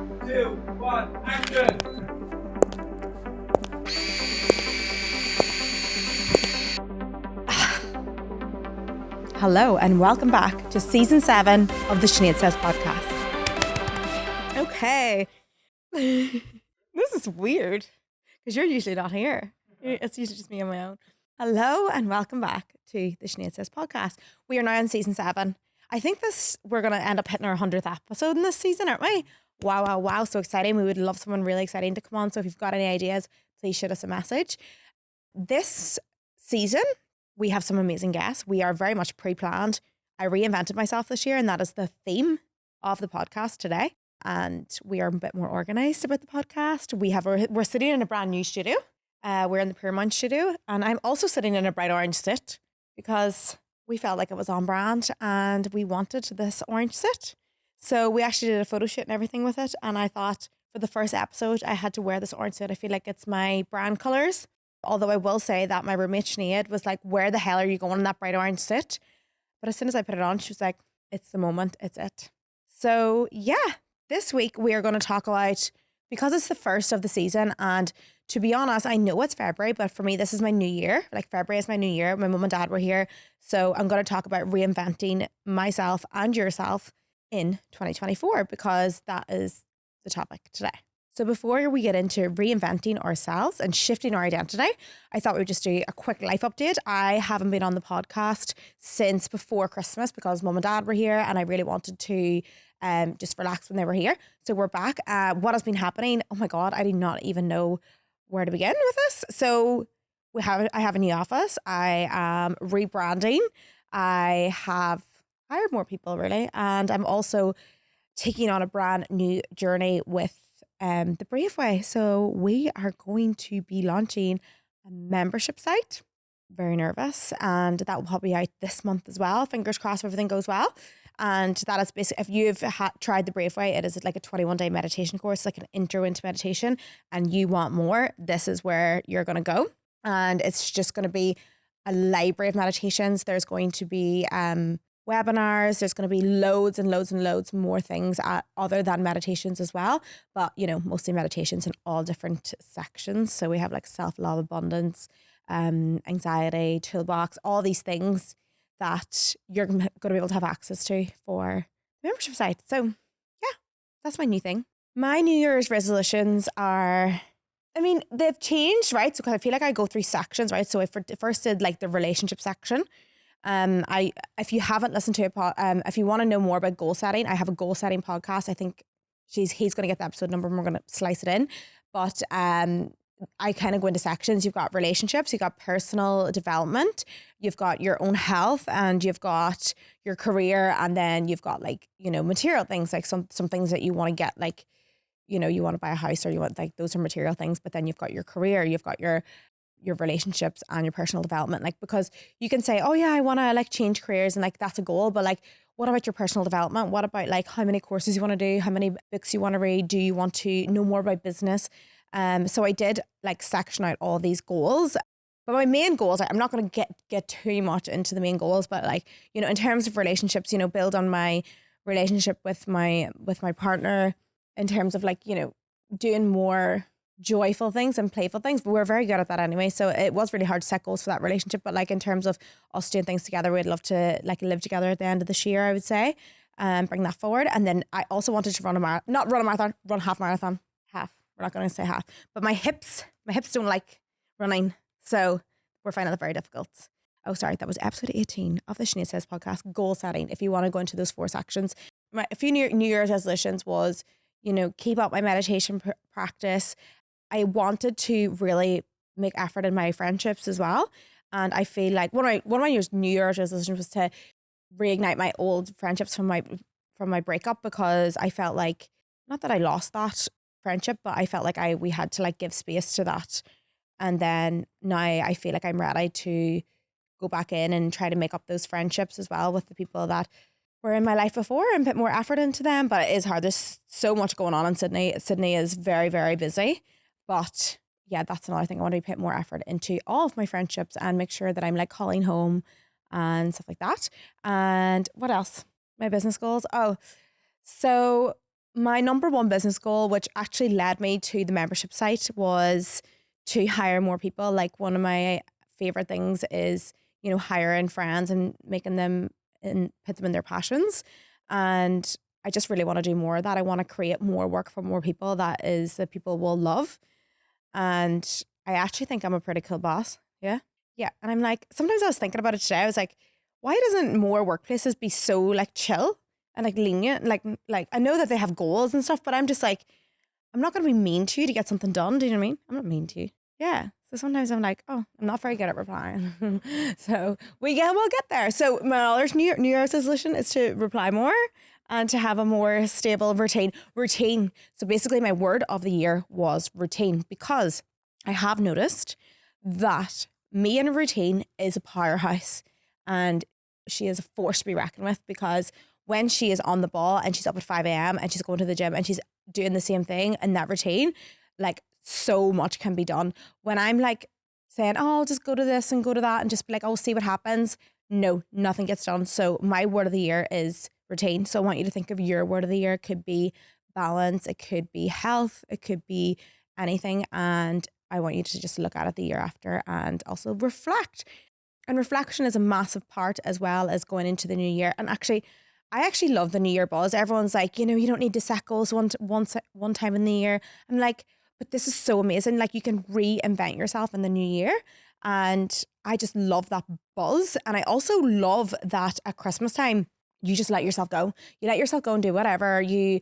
2, 1, action! Hello and welcome back to season 7 of the Sinead Says podcast. Okay. This is weird because you're usually not here. It's usually just me on my own. Hello and welcome back to the Sinead Says podcast. We are now in season 7. I think we're going to end up hitting our 100th episode in this season, aren't we? Wow. So exciting. We would love someone really exciting to come on. So if you've got any ideas, please shoot us a message. This season, we have some amazing guests. We are very much pre-planned. I reinvented myself this year, and that is the theme of the podcast today. And we are a bit more organized about the podcast. We're sitting in a brand new studio. We're in the Paramount studio, and I'm also sitting in a bright orange sit because we felt like it was on brand and we wanted this orange sit. So we actually did a photo shoot and everything with it. And I thought for the first episode, I had to wear this orange sit. I feel like it's my brand colors. Although I will say that my roommate Sinead was like, where the hell are you going in that bright orange sit? But as soon as I put it on, she was like, it's the moment, it's it. So yeah, this week we are going to talk about, because it's the first of the season, and to be honest, I know it's February, but for me, this is my new year. Like February is my new year. My mum and dad were here. So I'm going to talk about reinventing myself and yourself in 2024, because that is the topic today. So before we get into reinventing ourselves and shifting our identity, I thought we would just do a quick life update. I haven't been on the podcast since before Christmas because mum and dad were here and I really wanted to just relax when they were here. So we're back. What has been happening? Oh my God, I do not even know where to begin with this. So I have a new office. I am rebranding. I have hired more people really. And I'm also taking on a brand new journey with the Brave Way. So we are going to be launching a membership site. Very nervous, and that will probably be out this month as well. Fingers crossed if everything goes well. And that is basically, if you've tried the Brave Way, it is like a 21-day meditation course, like an intro into meditation, and you want more, this is where you're going to go. And it's just going to be a library of meditations. There's going to be webinars. There's going to be loads and loads and loads more things other than meditations as well. But, mostly meditations in all different sections. So we have like self-love, abundance, anxiety, toolbox, all these things that you're going to be able to have access to for the membership site. So yeah, that's my new thing. My New Year's resolutions are, they've changed, right? So because I feel like I go through sections, right? So I first did like the relationship section. If you haven't listened to if you want to know more about goal setting, I have a goal setting podcast. I think he's going to get the episode number and we're going to slice it in. But I kind of go into sections. You've got relationships, you've got personal development, you've got your own health, and you've got your career, and then you've got like, material things, like some things that you want to get, like, you want to buy a house, or you want, like, those are material things. But then you've got your career, you've got your relationships and your personal development. Like, because you can say, oh yeah, I want to like change careers, and like that's a goal, but like, what about your personal development? What about like how many courses you want to do, how many books you want to read? Do you want to know more about business? So I did like section out all these goals. But my main goals, I'm not going to get too much into the main goals, but like, in terms of relationships, build on my relationship with my partner, in terms of like, doing more joyful things and playful things. But we're very good at that anyway. So it was really hard to set goals for that relationship. But like in terms of us doing things together, we'd love to like live together at the end of this year, I would say, bring that forward. And then I also wanted to run half marathon. We're not going to say half, but my hips don't like running. So we're finding that very difficult. Oh, sorry. That was episode 18 of the Sinead Says podcast, goal setting. If you want to go into those 4 sections, a few New Year's resolutions was, keep up my meditation practice. I wanted to really make effort in my friendships as well. And I feel like one of my New Year's resolutions was to reignite my old friendships from my breakup, because I felt like, not that I lost that friendship, but I felt like we had to like give space to that. And then now I feel like I'm ready to go back in and try to make up those friendships as well with the people that were in my life before, and put more effort into them. But it is hard. There's so much going on in Sydney. Sydney is very, very busy. But yeah, that's another thing. I want to put more effort into all of my friendships and make sure that I'm like calling home and stuff like that. And what else? My business goals. Oh, so my number one business goal, which actually led me to the membership site, was to hire more people. Like one of my favorite things is, hiring friends and making them and put them in their passions. And I just really want to do more of that. I want to create more work for more people that people will love. And I actually think I'm a pretty cool boss. Yeah. Yeah. And I'm like, sometimes I was thinking about it today. I was like, why doesn't more workplaces be so like chill and like lenient? Like I know that they have goals and stuff, but I'm just like, I'm not going to be mean to you to get something done. Do you know what I mean? I'm not mean to you. Yeah. So sometimes I'm like, oh, I'm not very good at replying. So we'll get there. So my other New Year's resolution is to reply more and to have a more stable routine. So basically my word of the year was routine, because I have noticed that me in a routine is a powerhouse, and she is a force to be reckoned with, because when she is on the ball and she's up at 5 a.m. and she's going to the gym and she's doing the same thing in that routine, like so much can be done. When I'm like saying, oh, I'll just go to this and go to that and just be like, I'll see what happens. No, nothing gets done. So my word of the year is routine. So I want you to think of your word of the year. It could be balance. It could be health. It could be anything. And I want you to just look at it the year after and also reflect. And reflection is a massive part, as well as going into the new year. And I actually love the New Year buzz. Everyone's like, you don't need to set goals one time in the year. I'm like, but this is so amazing. Like, you can reinvent yourself in the new year. And I just love that buzz. And I also love that at Christmas time, you just let yourself go. You let yourself go and do whatever. You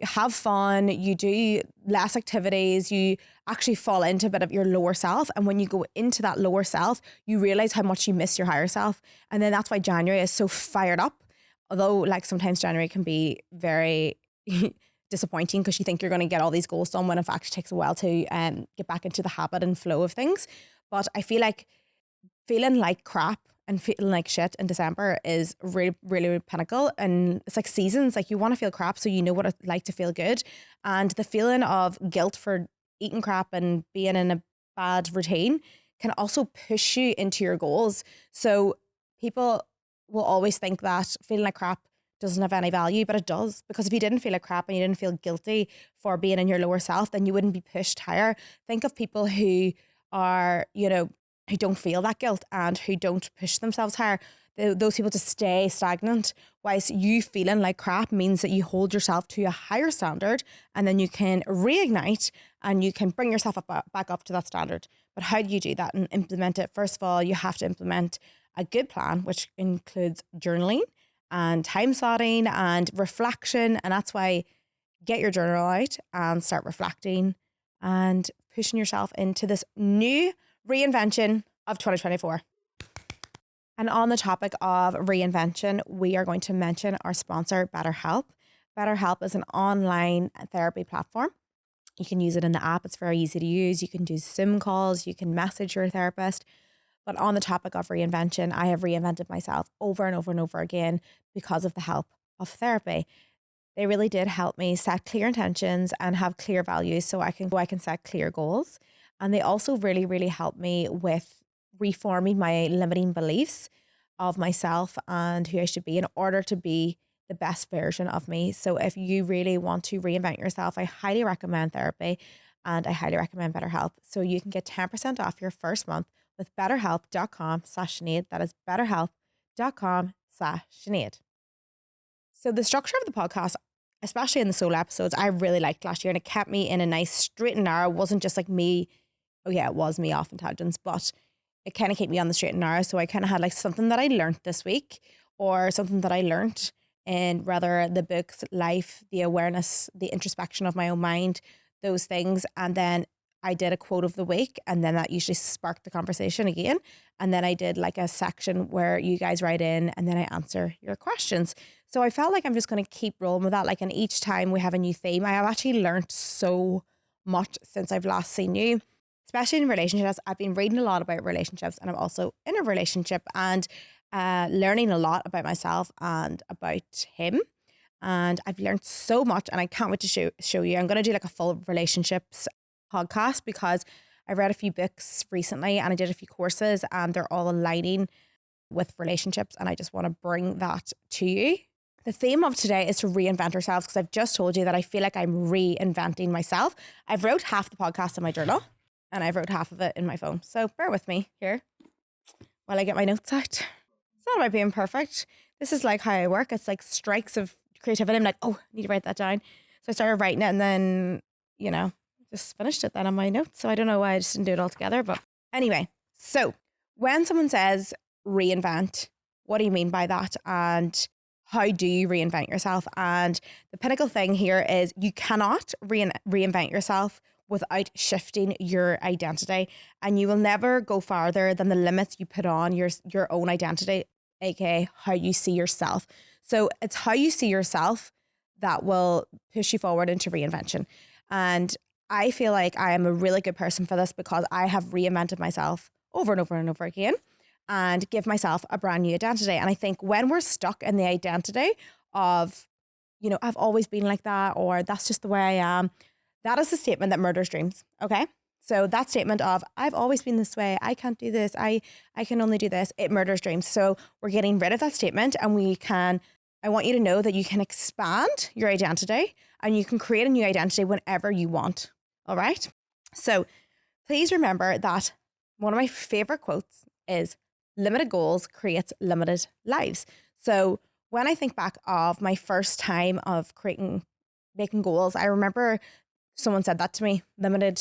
have fun. You do less activities. You actually fall into a bit of your lower self. And when you go into that lower self, you realize how much you miss your higher self. And then that's why January is so fired up. Although like sometimes January can be very disappointing, because you think you're going to get all these goals done when it actually takes a while to get back into the habit and flow of things. But I feel like feeling like crap and feeling like shit in December is really, really pinnacle. And it's like seasons, like you want to feel crap so you know what it's like to feel good. And the feeling of guilt for eating crap and being in a bad routine can also push you into your goals. So people will always think that feeling like crap doesn't have any value, but it does. Because if you didn't feel like crap and you didn't feel guilty for being in your lower self, then you wouldn't be pushed higher. Think of people who are, who don't feel that guilt and who don't push themselves higher. Those people just stay stagnant. Whilst you feeling like crap means that you hold yourself to a higher standard, and then you can reignite and you can bring yourself back up to that standard. But how do you do that and implement it? First of all, you have to implement a good plan, which includes journaling and time slotting and reflection. And that's why get your journal out and start reflecting and pushing yourself into this new reinvention of 2024. And on the topic of reinvention, we are going to mention our sponsor, BetterHelp. BetterHelp is an online therapy platform. You can use it in the app. It's very easy to use. You can do Zoom calls. You can message your therapist. But on the topic of reinvention, I have reinvented myself over and over and over again because of the help of therapy. They really did help me set clear intentions and have clear values so I can set clear goals. And they also really, really helped me with reforming my limiting beliefs of myself and who I should be in order to be the best version of me. So if you really want to reinvent yourself, I highly recommend therapy, and I highly recommend BetterHelp. So you can get 10% off your first month with betterhelp.com/Sinead. That is betterhelp.com/Sinead. So the structure of the podcast, especially in the solo episodes, I really liked last year, and it kept me in a nice straight and narrow. It wasn't just like me. Oh yeah, it was me off in tangents, but it kind of kept me on the straight and narrow. So I kind of had like something that I learned this week, or something that I learned in rather the books, life, the awareness, the introspection of my own mind, those things. And then I did a quote of the week, and then that usually sparked the conversation again. And then I did like a section where you guys write in and then I answer your questions. So I felt like I'm just going to keep rolling with that. Like, and each time we have a new theme, I have actually learned so much since I've last seen you, especially in relationships. I've been reading a lot about relationships, and I'm also in a relationship, and learning a lot about myself and about him. And I've learned so much, and I can't wait to show you. I'm going to do like a full relationships podcast because I read a few books recently and I did a few courses, and they're all aligning with relationships, and I just want to bring that to you. the theme of today is to reinvent ourselves, because I've just told you that I feel like I'm reinventing myself. I've wrote half the podcast in my journal and I've wrote half of it in my phone. So bear with me here while I get my notes out. It's not about being perfect. This is like how I work. It's like strikes of creativity. I'm like, oh, I need to write that down. So I started writing it and then, just finished it then on my notes. So I don't know why I just didn't do it all together. But anyway, so when someone says reinvent, what do you mean by that? And how do you reinvent yourself? And the pinnacle thing here is you cannot reinvent yourself without shifting your identity, and you will never go farther than the limits you put on your own identity, aka how you see yourself. So it's how you see yourself that will push you forward into reinvention. And I feel like I am a really good person for this because I have reinvented myself over and over and over again and give myself a brand new identity. And I think when we're stuck in the identity of, I've always been like that, or that's just the way I am, that is a statement that murders dreams. Okay. So that statement of I've always been this way, I can't do this, I can only do this, it murders dreams. So we're getting rid of that statement, and I want you to know that you can expand your identity and you can create a new identity whenever you want. All right. So please remember that one of my favorite quotes is limited goals creates limited lives. So when I think back of my first time of making goals, I remember someone said that to me, limited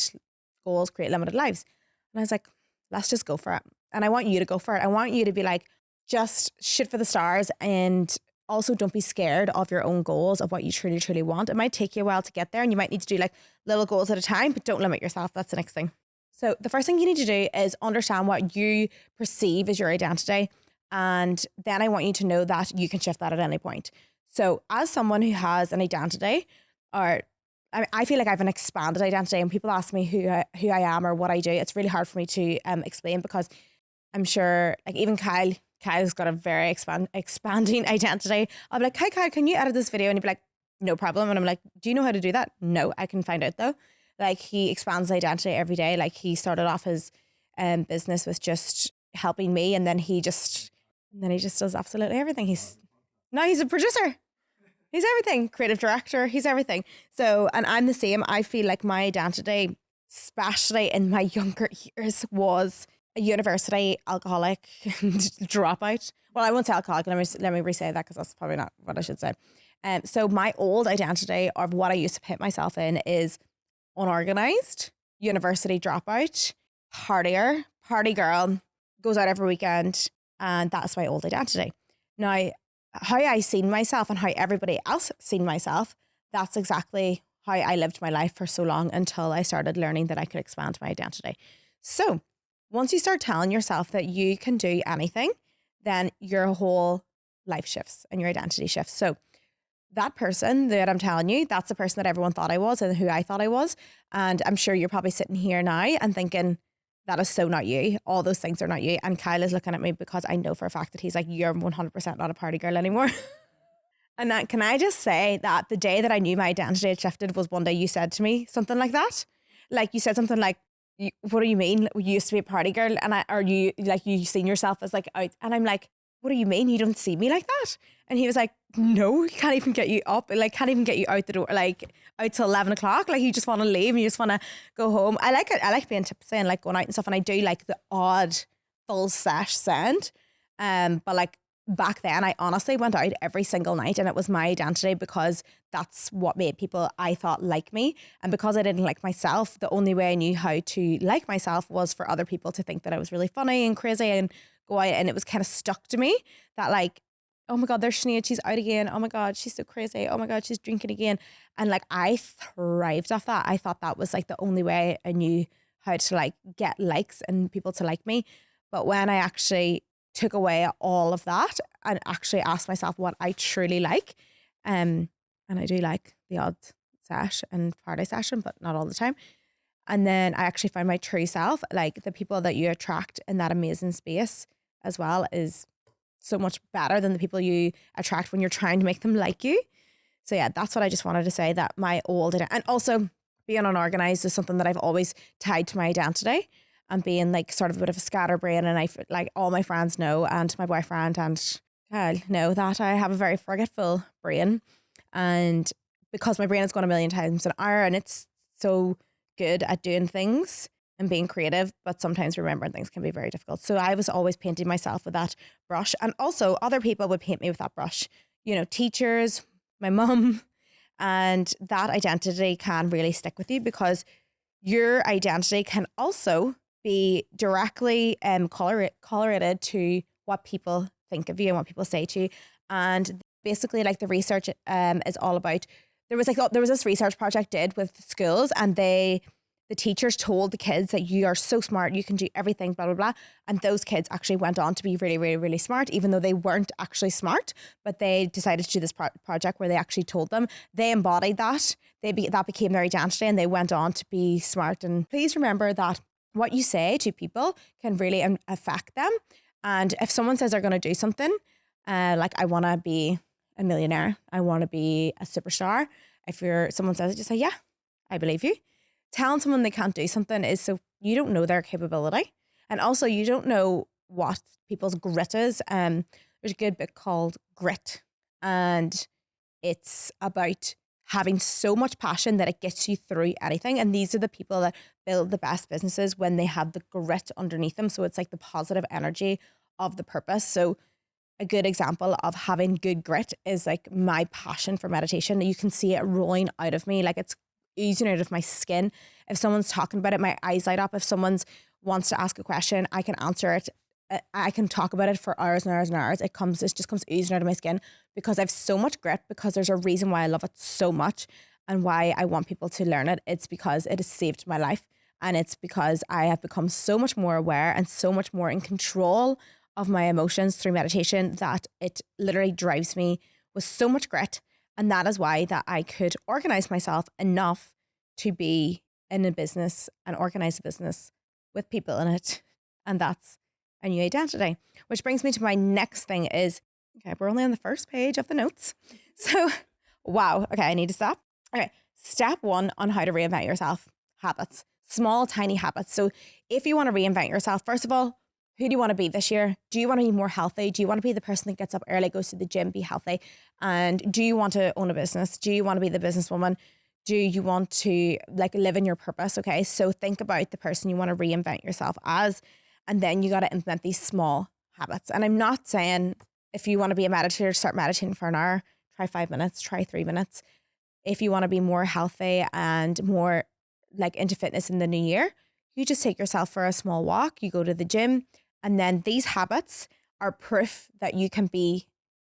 goals create limited lives. And I was like, let's just go for it. And I want you to go for it. I want you to be like, just shoot for the stars, and also don't be scared of your own goals, of what you truly, truly want. It might take you a while to get there, and you might need to do like little goals at a time, but don't limit yourself. That's the next thing. So the first thing you need to do is understand what you perceive as your identity. And then I want you to know that you can shift that at any point. So as someone who has an identity, or I feel like I have an expanded identity, and people ask me who I am or what I do, it's really hard for me to explain, because I'm sure like even Kyle's got a very expanding identity. I'll be like, hi Kyle, can you edit this video? And he'd be like, no problem. And I'm like, do you know how to do that? No, I can find out though. Like he expands his identity every day. Like he started off his business with just helping me, and then he just does absolutely everything. He's a producer. He's everything. Creative director. He's everything. So, and I'm the same. I feel like my identity, especially in my younger years, was a university alcoholic dropout. Well, I won't say alcoholic. Let me re-say that, because that's probably not what I should say. So my old identity of what I used to put myself in is unorganized, university dropout, partier, party girl, goes out every weekend. And that's my old identity. Now, how I seen myself and how everybody else seen myself, that's exactly how I lived my life for so long, until I started learning that I could expand my identity. So once you start telling yourself that you can do anything, then your whole life shifts and your identity shifts. So that person that I'm telling you, that's the person that everyone thought I was and who I thought I was. And I'm sure you're probably sitting here now and thinking, that is so not you. All those things are not you. And Kyle is looking at me because I know for a fact that he's like, you're 100% not a party girl anymore. And that, can I just say that the day that I knew my identity had shifted was one day you said to me something like that. Like you said something like, what do you mean? You used to be a party girl, and you seen yourself as like out. And I'm like, what do you mean? You don't see me like that? And he was like, no, he can't even get you up. Like, can't even get you out the door, like out till 11 o'clock. Like you just want to leave and you just want to go home. I like it. I like being tipsy and like going out and stuff. And I do like the odd full sesh sound. But like back then I honestly went out every single night, and it was my identity because that's what made people I thought like me. And because I didn't like myself, the only way I knew how to like myself was for other people to think that I was really funny and crazy and go out. And it was kind of stuck to me that like, oh my God, there's Sinead, she's out again. Oh my God, she's so crazy. Oh my God, she's drinking again. And like I thrived off that. I thought that was like the only way I knew how to like get likes and people to like me. But when I actually took away all of that and actually asked myself what I truly like, and I do like the odd sesh and party session, but not all the time. And then I actually find my true self, like the people that you attract in that amazing space as well is so much better than the people you attract when you're trying to make them like you. So yeah, that's what I just wanted to say, that my old, and also being unorganized is something that I've always tied to my identity, and being like sort of a bit of a scatterbrain. And I like all my friends know, and my boyfriend and I'll know that I have a very forgetful brain, and because my brain has gone a million times an hour and it's so good at doing things and being creative, but sometimes remembering things can be very difficult. So I was always painting myself with that brush, and also other people would paint me with that brush, you know, teachers, my mum, and that identity can really stick with you because your identity can also be directly correlated to what people think of you and what people say to you. And basically, like the research is all about. There was this research project did with schools, and the teachers told the kids that you are so smart, you can do everything, blah blah blah. And those kids actually went on to be really, really, really smart, even though they weren't actually smart. But they decided to do this project where they actually told them they embodied that. That became their identity, and they went on to be smart. And please remember that what you say to people can really affect them. And if someone says they're going to do something, like I want to be a millionaire, I want to be a superstar. If someone says it, just say, yeah, I believe you. Telling someone they can't do something is so you don't know their capability. And also you don't know what people's grit is. There's a good book called Grit, and it's about having so much passion that it gets you through anything. And these are the people that build the best businesses when they have the grit underneath them. So it's like the positive energy of the purpose. So a good example of having good grit is like my passion for meditation. You can see it rolling out of me, like it's oozing out of my skin. If someone's talking about it, my eyes light up. If someone wants to ask a question, I can answer it. I can talk about it for hours and hours and hours. It just comes oozing out of my skin because I have so much grit, because there's a reason why I love it so much and why I want people to learn it. It's because it has saved my life, and it's because I have become so much more aware and so much more in control of my emotions through meditation that it literally drives me with so much grit. And that is why that I could organize myself enough to be in a business and organize a business with people in it. And that's a new identity, which brings me to my next thing is, okay, we're only on the first page of the notes. So, wow. Okay, I need to stop. Okay, step 1 on how to reinvent yourself, habits, small, tiny habits. So if you want to reinvent yourself, first of all, who do you want to be this year? Do you want to be more healthy? Do you want to be the person that gets up early, goes to the gym, be healthy? And do you want to own a business? Do you want to be the businesswoman? Do you want to like live in your purpose? Okay, so think about the person you want to reinvent yourself as, and then you got to implement these small habits. And I'm not saying if you want to be a meditator, start meditating for an hour, try 5 minutes, try 3 minutes. If you want to be more healthy and more like into fitness in the new year, you just take yourself for a small walk, you go to the gym. And then these habits are proof that you can be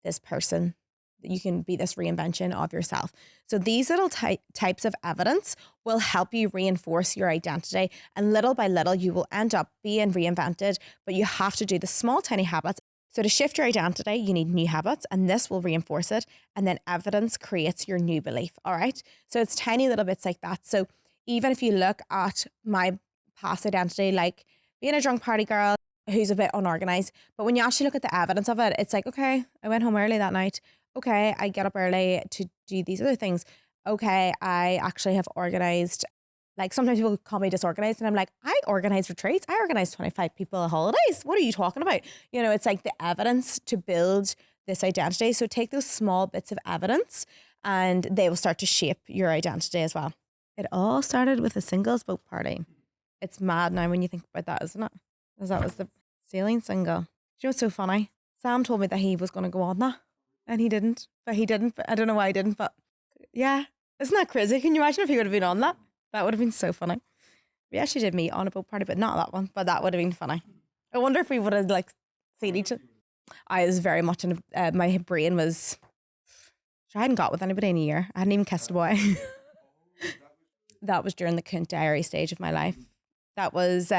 this person, that you can be this reinvention of yourself. So these little types of evidence will help you reinforce your identity. And little by little, you will end up being reinvented, but you have to do the small, tiny habits. So to shift your identity, you need new habits, and this will reinforce it. And then evidence creates your new belief. All right. So it's tiny little bits like that. So even if you look at my past identity, like being a drunk party girl, who's a bit unorganized. But when you actually look at the evidence of it, it's like, okay, I went home early that night. Okay, I get up early to do these other things. Okay, I actually have organized, like sometimes people call me disorganized and I'm like, I organize retreats. I organize 25 people at holidays. What are you talking about? You know, it's like the evidence to build this identity. So take those small bits of evidence and they will start to shape your identity as well. It all started with a singles boat party. It's mad now when you think about that, isn't it? Because that was the sailing single. Do you know what's so funny? Sam told me that he was going to go on that and he didn't. But I don't know why he didn't. But yeah, isn't that crazy? Can you imagine if he would have been on that? That would have been so funny. We actually did meet on a boat party, but not that one. But that would have been funny. I wonder if we would have like seen each other. I was very much in my brain was, I hadn't got with anybody in a year. I hadn't even kissed a boy. That was during the cunt diary stage of my life. That was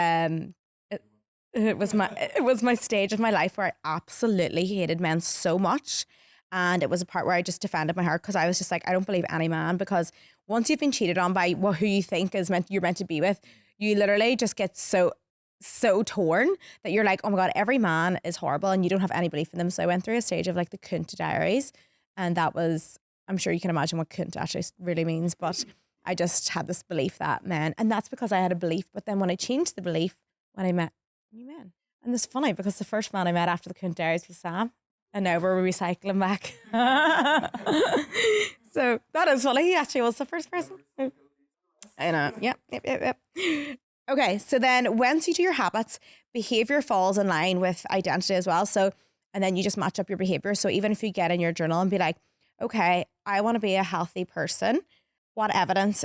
it was my stage of my life where I absolutely hated men so much. And it was a part where I just defended my heart because I was just like, I don't believe any man, because once you've been cheated on by who you think you're meant to be with, you literally just get so torn that you're like, oh my God, every man is horrible and you don't have any belief in them. So I went through a stage of like the cunt diaries, and that was, I'm sure you can imagine what cunt actually really means, but I just had this belief that men, and that's because I had a belief. But then when I changed the belief, when I met new men, and it's funny because the first man I met after the cunt diaries was Sam. And now we're recycling back. So that is funny. He actually was the first person. I know. Yep. Okay, so then once you do your habits, behavior falls in line with identity as well. So, and then you just match up your behavior. So even if you get in your journal and be like, okay, I want to be a healthy person, what evidence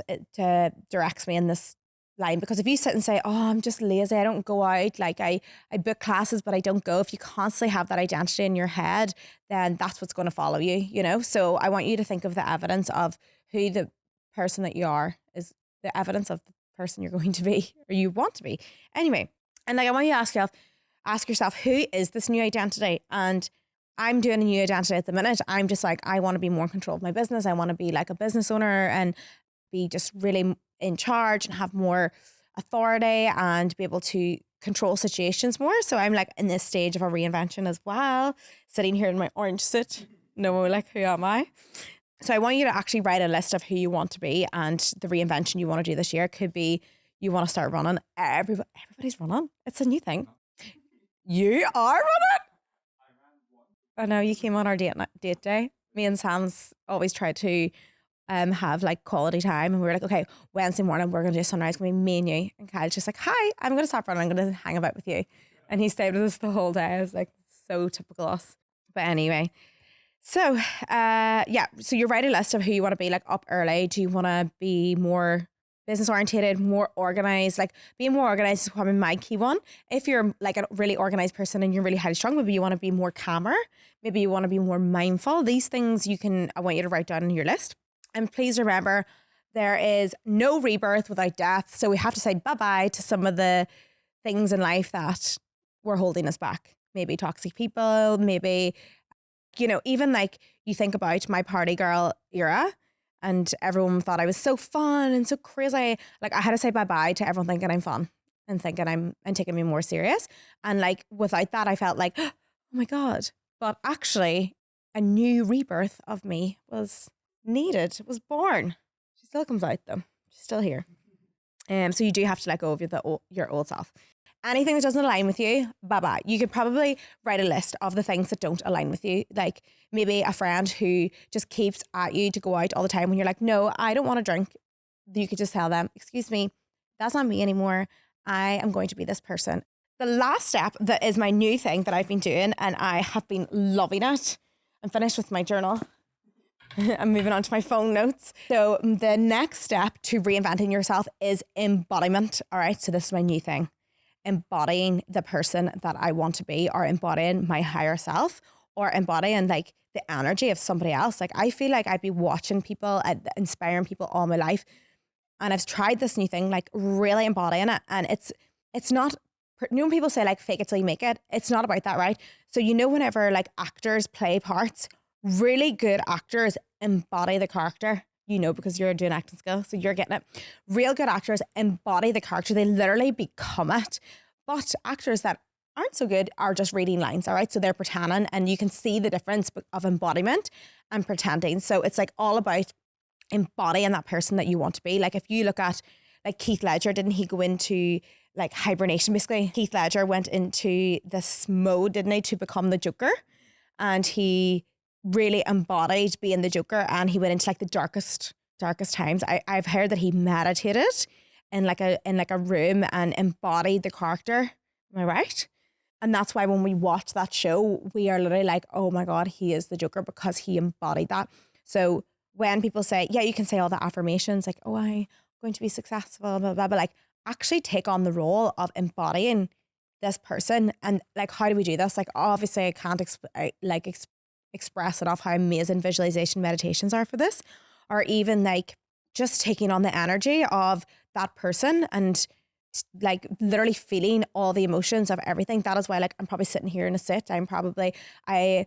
directs me in this line? Because if you sit and say, oh, I'm just lazy, I don't go out, like I book classes, but I don't go. If you constantly have that identity in your head, then that's what's going to follow you, you know? So I want you to think of the evidence of who the person that you are is the evidence of the person you're going to be or you want to be. Anyway, and like I want you to ask yourself, who is this new identity? And I'm doing a new identity at the minute. I'm just like, I want to be more in control of my business. I want to be like a business owner and be just really in charge and have more authority and be able to control situations more. So I'm like in this stage of a reinvention as well, sitting here in my orange suit. No, like, who am I? So I want you to actually write a list of who you want to be, and the reinvention you want to do this year could be you want to start running. Everybody's running. It's a new thing. You are running. I know you came on our date day. Me and Sam's always tried to have like quality time, and we were like, okay, Wednesday morning we're gonna do sunrise. It's gonna be me and you. And Kyle's just like, hi, I'm gonna stop running. I'm gonna hang about with you. And he stayed with us the whole day. I was like, so typical us. But anyway. So, so you write a list of who you want to be, like up early. Do you want to be more business oriented, more organized? Like being more organized is probably my key one. If you're like a really organized person and you're really highly strung, maybe you want to be more calmer. Maybe you want to be more mindful. These things I want you to write down on your list. And please remember, there is no rebirth without death. So we have to say bye-bye to some of the things in life that were holding us back. Maybe toxic people, maybe, you know, even like you think about my party girl era and everyone thought I was so fun and so crazy. Like I had to say bye-bye to everyone thinking I'm fun and thinking I'm taking me more serious. And like without that, I felt like, oh my God. But actually a new rebirth of me was needed, was born. She still comes out though. She's still here. So you do have to let go of your old self. Anything that doesn't align with you, bye-bye. You could probably write a list of the things that don't align with you. Like maybe a friend who just keeps at you to go out all the time when you're like, no, I don't want to drink. You could just tell them, excuse me, that's not me anymore. I am going to be this person. The last step that is my new thing that I've been doing and I have been loving it. I'm finished with my journal. I'm moving on to my phone notes. So the next step to reinventing yourself is embodiment. All right. So this is my new thing. Embodying the person that I want to be, or embodying my higher self, or embodying like the energy of somebody else. Like I feel like I'd be watching people, inspiring people all my life. And I've tried this new thing, like really embodying it. And it's not, you know, when people say like fake it till you make it, it's not about that, right? So, you know, whenever like actors play parts, really good actors embody the character, you know, because you're doing acting skill, so you're getting it. Real good actors embody the character. They literally become it. But actors that aren't so good are just reading lines, all right? So they're pretending, and you can see the difference of embodiment and pretending. So it's like all about embodying that person that you want to be. Like if you look at like Heath Ledger, didn't he go into like hibernation basically? Heath Ledger went into this mode, didn't he, to become the Joker, and he really embodied being the Joker, and he went into like the darkest times. I've heard that he meditated in like a room and embodied the character. Am I right? And that's why when we watch that show, we are literally like, oh my God, he is the Joker, because he embodied that. So when people say, yeah, you can say all the affirmations like, oh, I'm going to be successful, blah, blah, blah, but like actually take on the role of embodying this person. And like, how do we do this? Like, obviously I can't express enough how amazing visualization meditations are for this, or even like just taking on the energy of that person and like literally feeling all the emotions of everything. That is why like I'm probably sitting here in a sit. I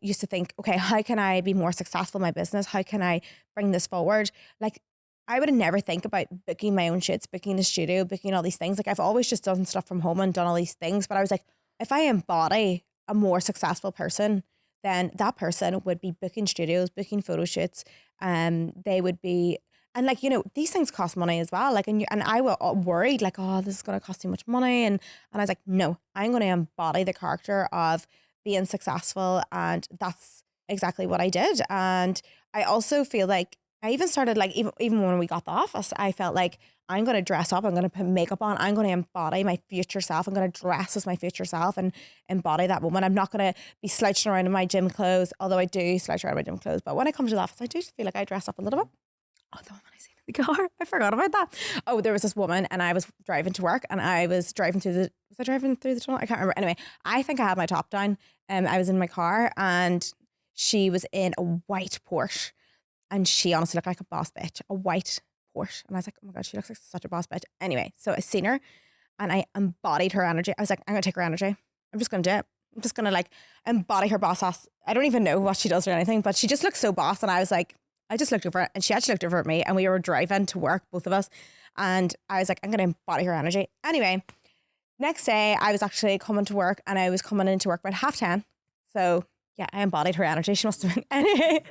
used to think, okay, how can I be more successful in my business? How can I bring this forward? Like I would never think about booking my own shoots, booking a studio, booking all these things. Like I've always just done stuff from home and done all these things. But I was like, if I embody a more successful person, then that person would be booking studios, booking photo shoots. They would be, and like, you know, these things cost money as well. Like, and I was worried like, oh, this is going to cost too much money. And I was like, no, I'm going to embody the character of being successful. And that's exactly what I did. And I also feel like I even started like, even when we got the office, I felt like I'm going to dress up. I'm going to put makeup on. I'm going to embody my future self. I'm going to dress as my future self and embody that woman. I'm not going to be slouching around in my gym clothes, although I do slouch around in my gym clothes. But when I come to the office, I do feel like I dress up a little bit. Oh, the woman I seen in the car. I forgot about that. Oh, there was this woman and I was driving to work and I was driving through was I driving through the tunnel? I can't remember. Anyway, I think I had my top down. I was in my car and she was in a white Porsche and she honestly looked like a boss bitch, a white Porsche. And I was like, oh my God, she looks like such a boss bitch. Anyway, so I seen her and I embodied her energy. I was like, I'm going to take her energy. I'm just going to do it. I'm just going to like embody her boss ass. I don't even know what she does or anything, but she just looks so boss. And I was like, I just looked over it and she actually looked over at me and we were driving to work, both of us. And I was like, I'm going to embody her energy. Anyway, next day I was actually coming to work and I was coming into work about 10:30. So yeah, I embodied her energy. She must have been, anyway,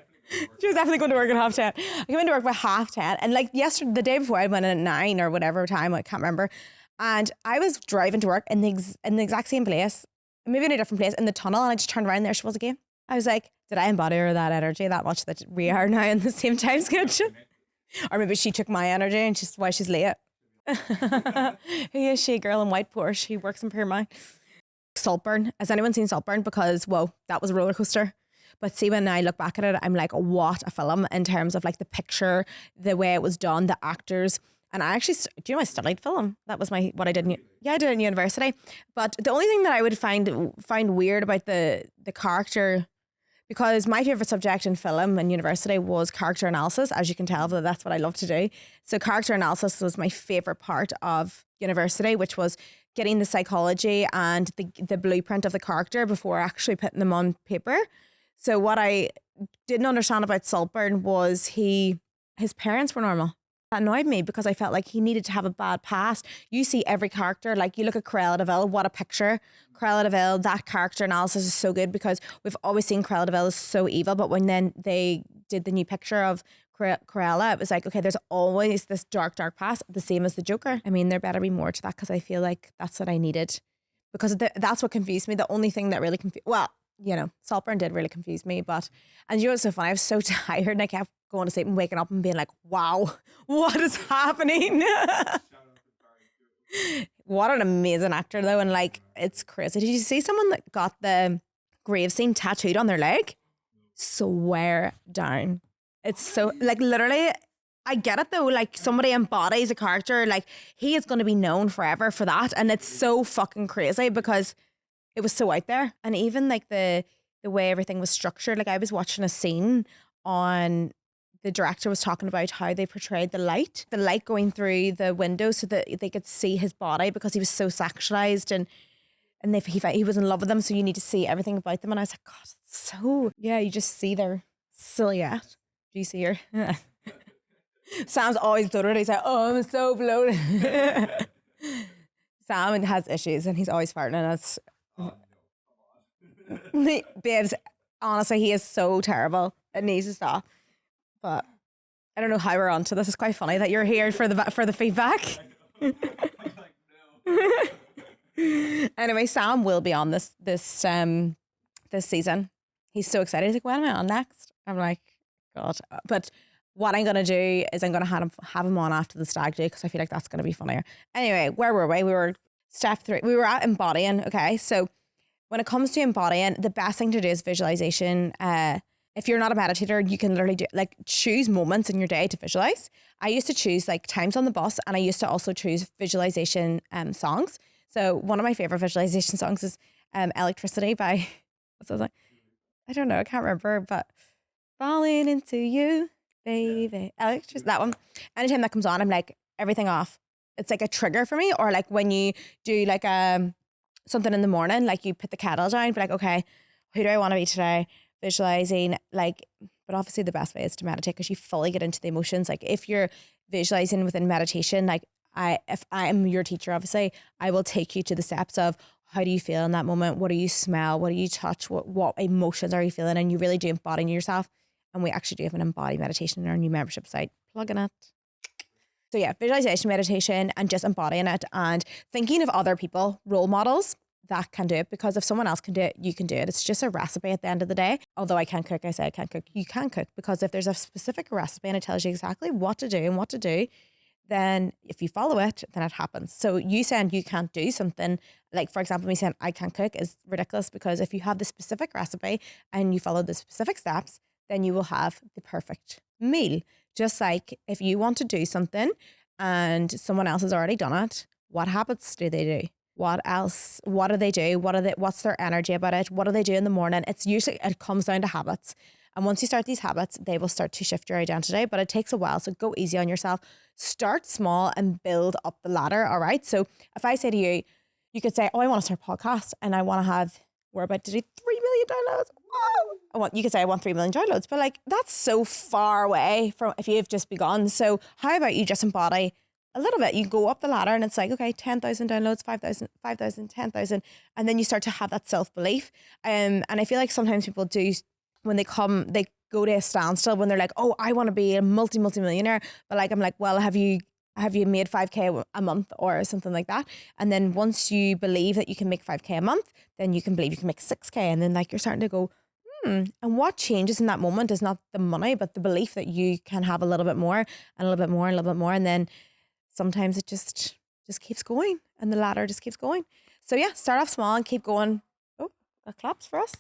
she was definitely going to work at 10:30. I came into work by 10:30 and like yesterday, the day before I went in at 9 or whatever time, I can't remember. And I was driving to work in the exact same place, maybe in a different place in the tunnel. And I just turned around and there she was again. I was like, did I embody her that energy that much that we are now in the same time schedule? Or maybe she took my energy and just why she's late. Who is she? Girl in white Porsche. She works in Paramount. Saltburn. Has anyone seen Saltburn? Because, whoa, that was a roller coaster. But see, when I look back at it, I'm like, what a film in terms of like the picture, the way it was done, the actors. And I actually, do you know, I studied film. That was what I did. I did in university. But the only thing that I would find weird about the character, because my favorite subject in film in university was character analysis, as you can tell, that's what I love to do. So character analysis was my favorite part of university, which was getting the psychology and the blueprint of the character before actually putting them on paper. So what I didn't understand about Saltburn was his parents were normal. That annoyed me because I felt like he needed to have a bad past. You see every character, like you look at Cruella de Vil, what a picture. Cruella de Vil, that character analysis is so good because we've always seen Cruella de Vil as so evil, but when then they did the new picture of Cruella, it was like, okay, there's always this dark past, the same as the Joker. I mean, there better be more to that because I feel like that's what I needed because that's what confused me. The only thing that really confused, well, you know, Saltburn did really confuse me, but, and you know what's so funny? I was so tired and I kept going to sleep and waking up and being like, wow, what is happening? What an amazing actor though. And like, it's crazy. Did you see someone that got the grave scene tattooed on their leg? Swear down. It's so, like literally, I get it though. Like somebody embodies a character, like he is going to be known forever for that. And it's so fucking crazy because it was so out there. And even like the way everything was structured, like I was watching a scene on, the director was talking about how they portrayed the light going through the window so that they could see his body because he was so sexualized and he was in love with them. So you need to see everything about them. And I was like, God, it's so, yeah, you just see their silhouette. Do you see her? Sam's always bloated. He's like, oh, I'm so bloated. Sam has issues and he's always farting and it's, babes, honestly, he is so terrible. It needs to stop. But I don't know how we're onto this. It's quite funny that you're here for the feedback. Anyway, Sam will be on this season. He's so excited. He's like, when am I on next? I'm like, God. But what I'm gonna do is I'm gonna have him on after the stag do because I feel like that's gonna be funnier. Anyway, where were we? We were step 3. We were at embodying. Okay, so when it comes to embodying, the best thing to do is visualization. If you're not a meditator, you can literally choose moments in your day to visualize. I used to choose like times on the bus and I used to also choose visualization songs. So one of my favorite visualization songs is Electricity by, what's that song? I don't know, I can't remember, but falling into you, baby. Electricity, that one. Anytime that comes on, I'm like, everything off. It's like a trigger for me. Or like when you do like something in the morning, like you put the kettle down, be like, okay, who do I want to be today? Visualizing, like, but obviously the best way is to meditate because you fully get into the emotions. Like if you're visualizing within meditation, like if I am your teacher, obviously I will take you to the steps of how do you feel in that moment? What do you smell? What do you touch? What emotions are you feeling? And you really do embodying yourself. And we actually do have an embodied meditation in our new membership site. Plug in it. So yeah, visualization, meditation, and just embodying it and thinking of other people, role models that can do it, because if someone else can do it, you can do it. It's just a recipe at the end of the day. Although I can't cook, I say I can't cook. You can cook, because if there's a specific recipe and it tells you exactly what to do and what to do, then if you follow it, then it happens. So you saying you can't do something, like for example, me saying I can't cook is ridiculous, because if you have the specific recipe and you follow the specific steps, then you will have the perfect meal. Just like if you want to do something and someone else has already done it, what habits do they do? What else? What do they do? What's their energy about it? What do they do in the morning? It comes down to habits. And once you start these habits, they will start to shift your identity, but it takes a while. So go easy on yourself. Start small and build up the ladder. All right. So if I say to you, you could say, oh, I want to start a podcast and I want to have, we're about to do 3 million downloads. Whoa. You could say I want 3 million downloads, but like that's so far away from if you've just begun. So how about you just embody a little bit? You go up the ladder and it's like, okay, 10,000 downloads, 5,000, 10,000. And then you start to have that self-belief. And I feel like sometimes people do, when they go to a standstill when they're like, oh, I want to be a multi-millionaire. But like, I'm like, well, have you made 5K a month or something like that? And then once you believe that you can make 5K a month, then you can believe you can make 6K. And then like, you're starting to go, and what changes in that moment is not the money, but the belief that you can have a little bit more and a little bit more and a little bit more. And then sometimes it just keeps going and the ladder just keeps going. So yeah, start off small and keep going. Oh, that claps for us.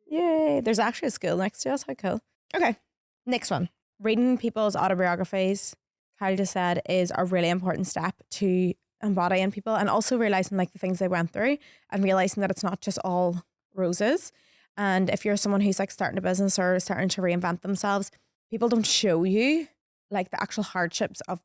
Yay. There's actually a school next to us. How cool. Okay. Next one. Reading people's autobiographies, Kyle just said, is a really important step to embodying people, and also realizing like the things they went through and realizing that it's not just all roses. And if you're someone who's like starting a business or starting to reinvent themselves, people don't show you like the actual hardships of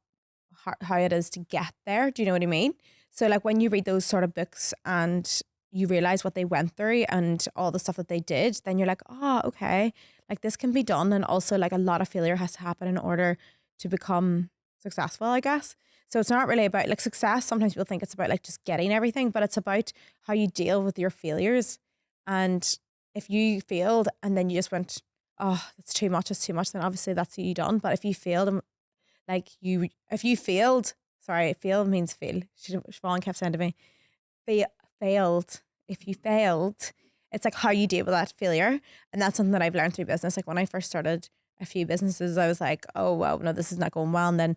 how it is to get there. Do you know what I mean? So like when you read those sort of books and you realize what they went through and all the stuff that they did, then you're like, oh, okay, like this can be done. And also like a lot of failure has to happen in order to become successful, I guess. So it's not really about like success. Sometimes people think it's about like just getting everything, but it's about how you deal with your failures. And if you failed and then you just went, oh, it's too much, then obviously that's what you done. But if you failed and fail means fail. Siobhan kept saying to me, failed. If you failed, it's like how you deal with that failure. And that's something that I've learned through business. Like when I first started a few businesses, I was like, oh, wow, no, this is not going well. And then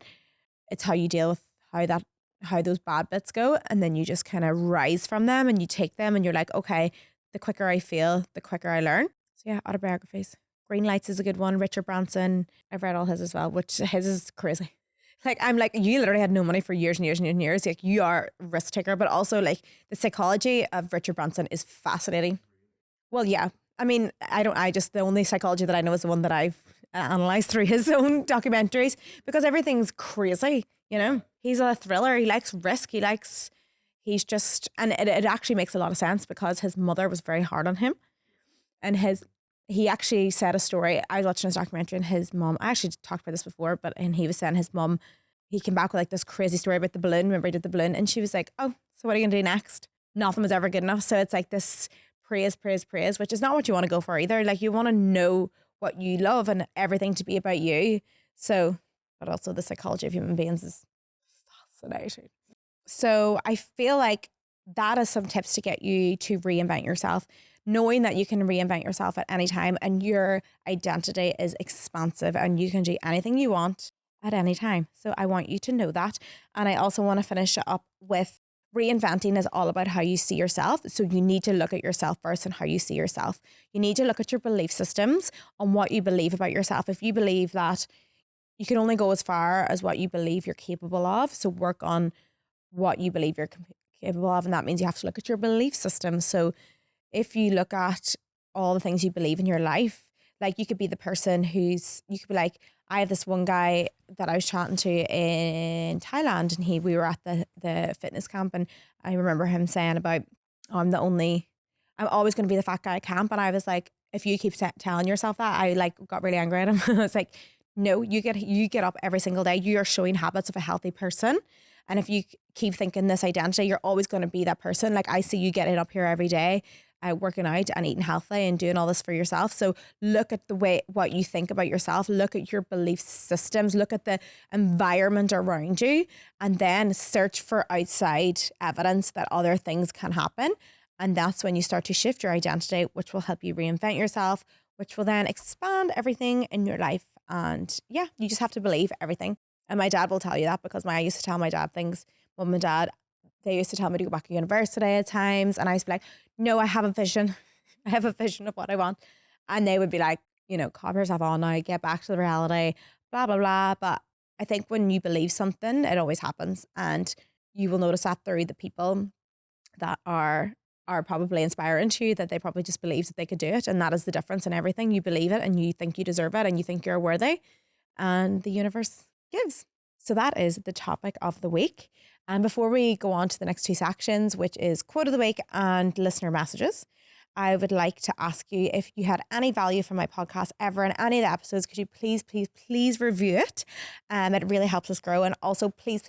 it's how you deal with how those bad bits go. And then you just kind of rise from them and you take them and you're like, okay, the quicker I fail, the quicker I learn. So yeah, autobiographies. Green Lights is a good one. Richard Branson. I've read all his as well, which his is crazy. Like, I'm like, you literally had no money for years and years and years and years. Like, you are a risk taker, but also like the psychology of Richard Branson is fascinating. Well, yeah. I mean, the only psychology that I know is the one that I've analyzed through his own documentaries, because everything's crazy, you know? He's a thriller. He likes risk. And it actually makes a lot of sense because his mother was very hard on him. And he actually said a story. I was watching his documentary and his mom, I actually talked about this before, and he was saying his mom, he came back with like this crazy story about the balloon. Remember he did the balloon? And she was like, oh, so what are you going to do next? Nothing was ever good enough. So it's like this praise, which is not what you want to go for either. Like you want to know what you love and everything to be about you. So, but also the psychology of human beings is fascinating. So I feel like that is some tips to get you to reinvent yourself, knowing that you can reinvent yourself at any time and your identity is expansive and you can do anything you want at any time. So I want you to know that. And I also want to finish up with reinventing is all about how you see yourself. So you need to look at yourself first and how you see yourself. You need to look at your belief systems on what you believe about yourself. If you believe that you can only go as far as what you believe you're capable of, so work on what you believe you're capable of. And that means you have to look at your belief system. So if you look at all the things you believe in your life, like you could be the person you could be like, I have this one guy that I was chatting to in Thailand and we were at the fitness camp and I remember him saying about, I'm always going to be the fat guy at camp. And I was like, if you keep telling yourself that, I like got really angry at him. I was like, no, you get up every single day. You are showing habits of a healthy person. And if you keep thinking this identity, you're always going to be that person. Like I see you getting up here every day, working out and eating healthy and doing all this for yourself. So look at what you think about yourself, look at your belief systems, look at the environment around you, and then search for outside evidence that other things can happen. And that's when you start to shift your identity, which will help you reinvent yourself, which will then expand everything in your life. And yeah, you just have to believe everything. And my dad will tell you that, because I used to tell my dad things. Mum and dad, they used to tell me to go back to university at times. And I used to be like, no, I have a vision. I have a vision of what I want. And they would be like, calm yourself on now, get back to the reality, blah, blah, blah. But I think when you believe something, it always happens. And you will notice that through the people that are probably inspiring to you, that they probably just believe that they could do it. And that is the difference in everything. You believe it and you think you deserve it and you think you're worthy, and the universe gives. So that is the topic of the week. And before we go on to the next two sections, which is quote of the week and listener messages, I would like to ask you, if you had any value from my podcast ever in any of the episodes, could you please review it? It really helps us grow. And also please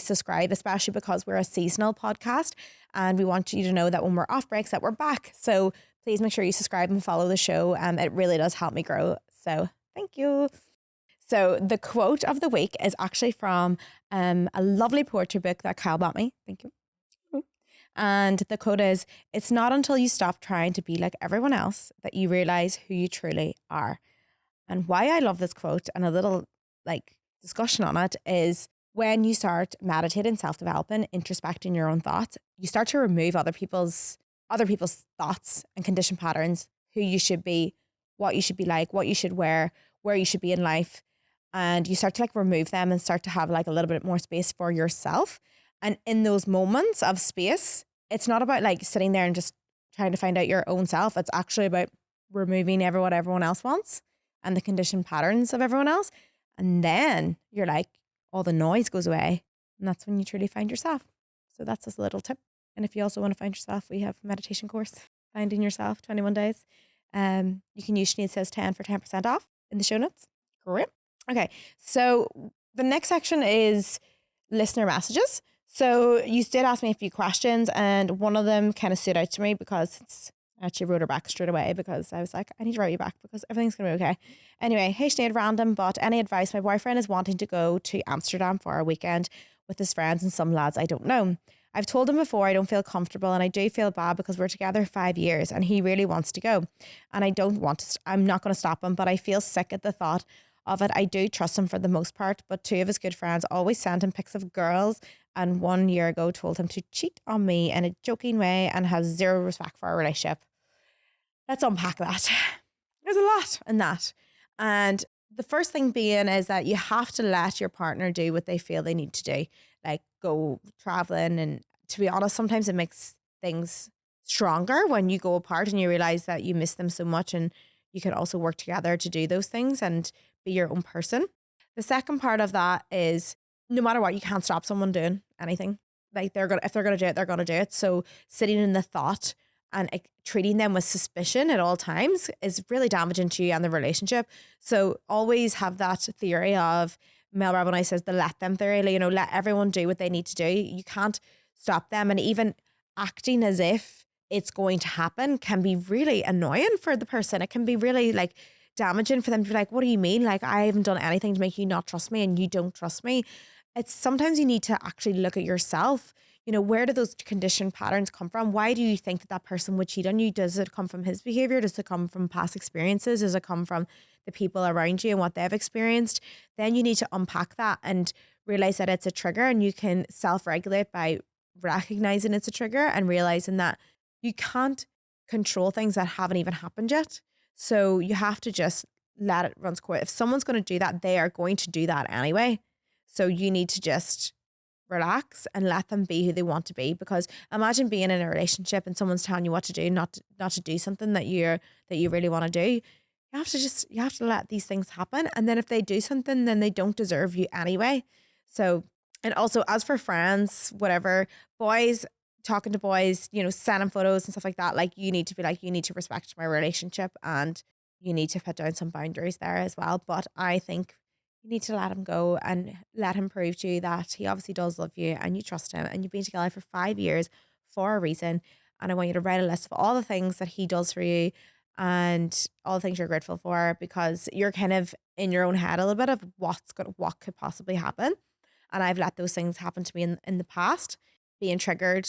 subscribe, especially because we're a seasonal podcast and we want you to know that when we're off breaks that we're back. So please make sure you subscribe and follow the show. It really does help me grow. So thank you. So the quote of the week is actually from a lovely poetry book that Kyle bought me. Thank you. And the quote is, "It's not until you stop trying to be like everyone else that you realize who you truly are." And why I love this quote and a little discussion on it is, when you start meditating, self-developing, introspecting your own thoughts, you start to remove other people's thoughts and conditioned patterns, who you should be, what you should be like, what you should wear, where you should be in life. And you start to remove them and start to have a little bit more space for yourself. And in those moments of space, it's not about sitting there and just trying to find out your own self. It's actually about removing what everyone else wants and the conditioned patterns of everyone else. And then you're all the noise goes away. And that's when you truly find yourself. So that's just a little tip. And if you also want to find yourself, we have a meditation course, Finding Yourself, 21 days. You can use Sinead Says 10 for 10% off in the show notes. Great. Okay. So the next section is listener messages. So you did ask me a few questions, and one of them kind of stood out to me because I actually wrote her back straight away, because I was like, I need to write you back because everything's going to be okay. Anyway, hey Sinead, random, but any advice? My boyfriend is wanting to go to Amsterdam for a weekend with his friends and some lads I don't know. I've told him before I don't feel comfortable, and I do feel bad because we're together 5 years and he really wants to go. And I'm not going to stop him, but I feel sick at the thought of it. I do trust him for the most part, but two of his good friends always send him pics of girls, and 1 year ago told him to cheat on me in a joking way and has zero respect for our relationship. Let's unpack that. There's a lot in that. And the first thing being is that you have to let your partner do what they feel they need to do, go traveling. And to be honest, sometimes it makes things stronger when you go apart and you realize that you miss them so much, and you can also work together to do those things and be your own person. The second part of that is, no matter what, you can't stop someone doing anything. If they're gonna do it, they're gonna do it. So sitting in the thought and treating them with suspicion at all times is really damaging to you and the relationship. So always have that theory of, Mel Robbins says, the let them theory. Let everyone do what they need to do. You can't stop them, and even acting as if it's going to happen can be really annoying for the person. It can be really damaging for them to be like, what do you mean? I haven't done anything to make you not trust me and you don't trust me. It's sometimes you need to actually look at yourself. Where do those conditioned patterns come from? Why do you think that person would cheat on you? Does it come from his behavior? Does it come from past experiences? Does it come from the people around you and what they've experienced? Then you need to unpack that and realize that it's a trigger, and you can self-regulate by recognizing it's a trigger and realizing that you can't control things that haven't even happened yet. So you have to just let it run its course. If someone's going to do that, they are going to do that anyway. So you need to just relax and let them be who they want to be. Because imagine being in a relationship and someone's telling you what to do, not to do something that you really want to do. You have to let these things happen. And then if they do something, then they don't deserve you anyway. So, and also as for friends, whatever, boys, talking to boys, sending photos and stuff like that, you need to be you need to respect my relationship, and you need to put down some boundaries there as well. But I think you need to let him go and let him prove to you that he obviously does love you and you trust him, and you've been together for 5 years for a reason. And I want you to write a list of all the things that he does for you and all the things you're grateful for, because you're kind of in your own head a little bit of what could possibly happen. And I've let those things happen to me in the past, being triggered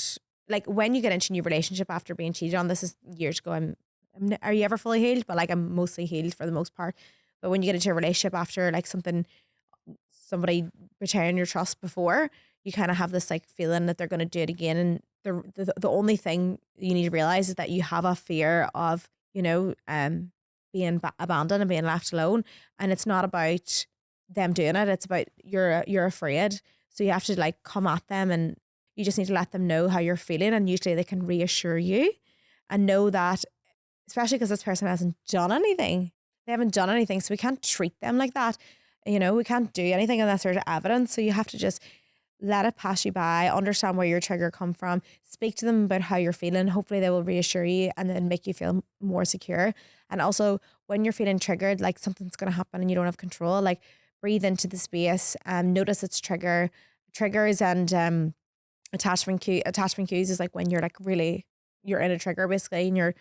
like when you get into a new relationship after being cheated on, this is years ago. Are you ever fully healed? But like I'm mostly healed for the most part. But when you get into a relationship after like somebody betraying your trust before, you kind of have this like feeling that they're going to do it again. And the only thing you need to realize is that you have a fear of, being abandoned and being left alone. And it's not about them doing it. It's about you're afraid. So you have to like come at them, and you just need to let them know how you're feeling. And usually they can reassure you and know that, especially because this person hasn't done anything. They haven't done anything. So we can't treat them like that. We can't do anything unless there's evidence. So you have to just let it pass you by, understand where your trigger come from, speak to them about how you're feeling. Hopefully they will reassure you and then make you feel more secure. And also when you're feeling triggered, like something's going to happen and you don't have control, like breathe into the space and notice its triggers and attachment cues is like when you're like really, you're in a trigger basically, and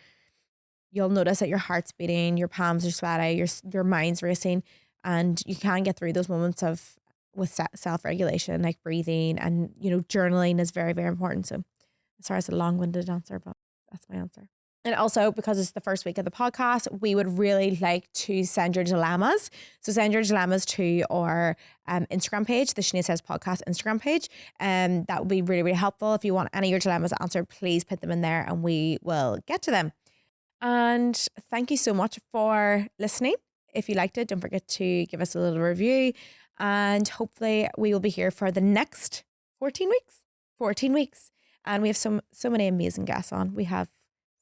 you'll notice that your heart's beating, your palms are sweaty, your mind's racing, and you can get through those moments with self-regulation, like breathing, and journaling is very, very important. So sorry, it's a long-winded answer, but that's my answer. And also, because it's the first week of the podcast, we would really like to send your dilemmas. So send your dilemmas to our Instagram page, the Sinead Says Podcast Instagram page. That would be really, really helpful. If you want any of your dilemmas answered, please put them in there and we will get to them. And thank you so much for listening. If you liked it, don't forget to give us a little review. And hopefully we will be here for the next 14 weeks. 14 weeks. And we have so many amazing guests on. We have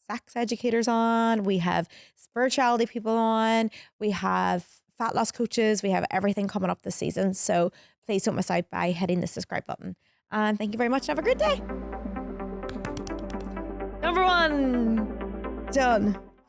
sex educators on. We have spirituality people on. We have fat loss coaches. We have everything coming up this season. So please don't miss out by hitting the subscribe button. And thank you very much and have a great day. Number 1. Done.